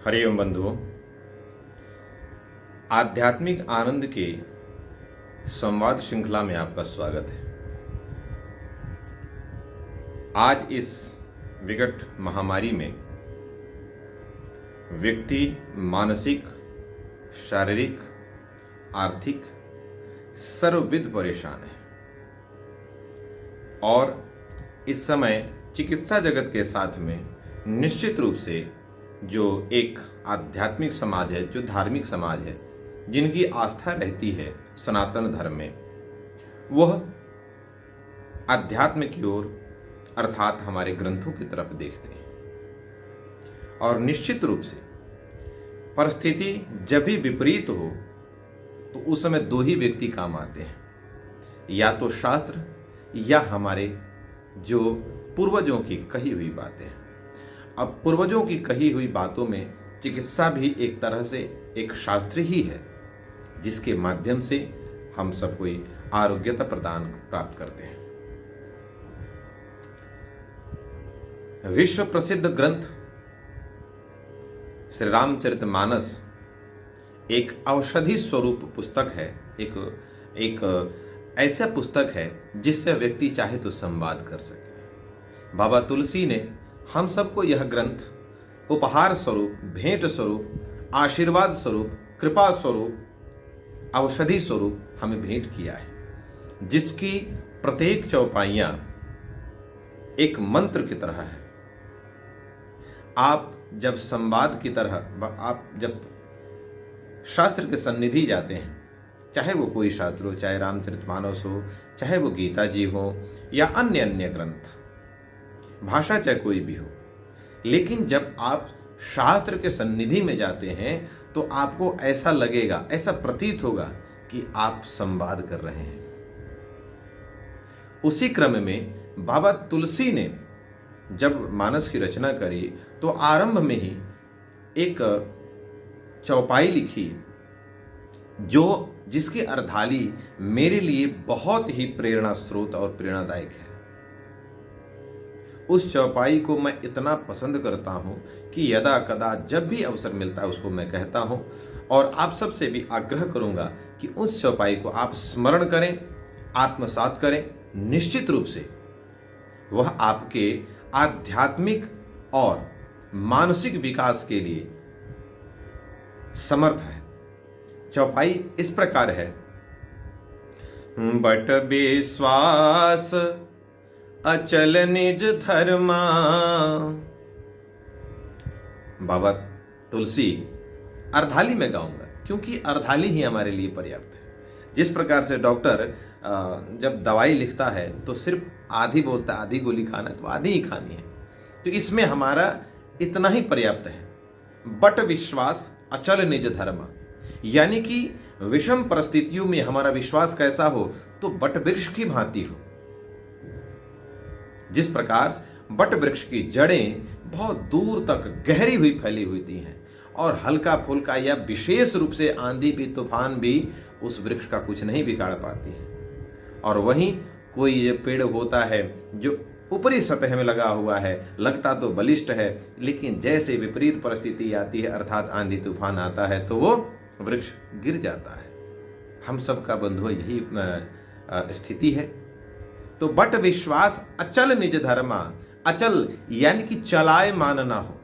हरिओम बंधुओं, आध्यात्मिक आनंद के संवाद श्रृंखला में आपका स्वागत है। आज इस विकट महामारी में व्यक्ति मानसिक, शारीरिक, आर्थिक सर्वविध परेशान है और इस समय चिकित्सा जगत के साथ में निश्चित रूप से जो एक आध्यात्मिक समाज है, जो धार्मिक समाज है, जिनकी आस्था रहती है सनातन धर्म में, वह अध्यात्म की ओर अर्थात हमारे ग्रंथों की तरफ देखते हैं। और निश्चित रूप से परिस्थिति जब भी विपरीत हो तो उस समय दो ही व्यक्ति काम आते हैं, या तो शास्त्र या हमारे जो पूर्वजों की कही हुई बातें हैं। अब पूर्वजों की कही हुई बातों में चिकित्सा भी एक तरह से एक शास्त्र ही है, जिसके माध्यम से हम सब कोई आरोग्यता प्रदान प्राप्त करते हैं। विश्व प्रसिद्ध ग्रंथ श्री रामचरितमानस एक औषधि स्वरूप पुस्तक है, एक ऐसा पुस्तक है जिससे व्यक्ति चाहे तो संवाद कर सके। बाबा तुलसी ने हम सबको यह ग्रंथ उपहार स्वरूप, भेंट स्वरूप, आशीर्वाद स्वरूप, कृपा स्वरूप, औषधि स्वरूप हमें भेंट किया है, जिसकी प्रत्येक चौपाइयां एक मंत्र की तरह है। आप जब संवाद की तरह, आप जब शास्त्र के सन्निधि जाते हैं, चाहे वो कोई शास्त्र हो, चाहे रामचरितमानस हो, चाहे वो गीता जी हो या अन्य अन्य ग्रंथ, भाषा चाहे कोई भी हो, लेकिन जब आप शास्त्र के सन्निधि में जाते हैं तो आपको ऐसा लगेगा, ऐसा प्रतीत होगा कि आप संवाद कर रहे हैं। उसी क्रम में बाबा तुलसी ने जब मानस की रचना करी तो आरंभ में ही एक चौपाई लिखी जिसकी अर्धाली मेरे लिए बहुत ही प्रेरणा स्रोत और प्रेरणादायक है। उस चौपाई को मैं इतना पसंद करता हूं कि यदा कदा जब भी अवसर मिलता है उसको मैं कहता हूं, और आप सबसे भी आग्रह करूंगा कि उस चौपाई को आप स्मरण करें, आत्मसात करें। निश्चित रूप से वह आपके आध्यात्मिक और मानसिक विकास के लिए समर्थ है। चौपाई इस प्रकार है। बट विश्वास अचल निज धर्मा। बाबा तुलसी अर्धाली में गाऊंगा क्योंकि अर्धाली ही हमारे लिए पर्याप्त है। जिस प्रकार से डॉक्टर जब दवाई लिखता है तो सिर्फ आधी बोलता है, आधी गोली खाना है तो आधी ही खानी है, तो इसमें हमारा इतना ही पर्याप्त है। बट विश्वास अचल निज धर्मा, यानी कि विषम परिस्थितियों में हमारा विश्वास कैसा हो तो बट वृक्ष की भांति हो। जिस प्रकार बट वृक्ष की जड़ें बहुत दूर तक गहरी हुई फैली हुई हैं और हल्का फुल्का या विशेष रूप से आंधी भी, तूफान भी उस वृक्ष का कुछ नहीं बिगाड़ पाती है। और वहीं कोई ये पेड़ होता है जो ऊपरी सतह में लगा हुआ है, लगता तो बलिष्ठ है, लेकिन जैसे विपरीत परिस्थिति आती है अर्थात आंधी तूफान आता है तो वो वृक्ष गिर जाता है। हम सबका बंधुओं यही स्थिति है। तो बट विश्वास अचल निज धर्मा। अचल यानी कि चलायमान ना हो,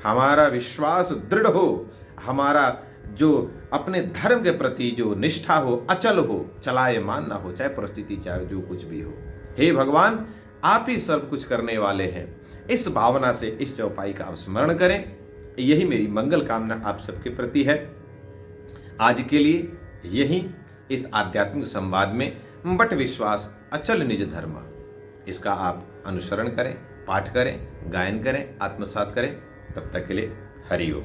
हमारा विश्वास दृढ़ हो, हमारा जो अपने धर्म के प्रति जो निष्ठा हो अचल हो, चलायमान ना हो, चाहे परिस्थिति चाहे जो कुछ भी हो। हे भगवान, आप ही सब कुछ करने वाले हैं। इस भावना से इस चौपाई का आप स्मरण करें। यही मेरी मंगल कामना आप सबके प्रति है। आज के लिए यही इस आध्यात्मिक संवाद में बट विश्वास अचल निज धर्मा, इसका आप अनुसरण करें, पाठ करें, गायन करें, आत्मसात करें। तब तक के लिए हरि ओम।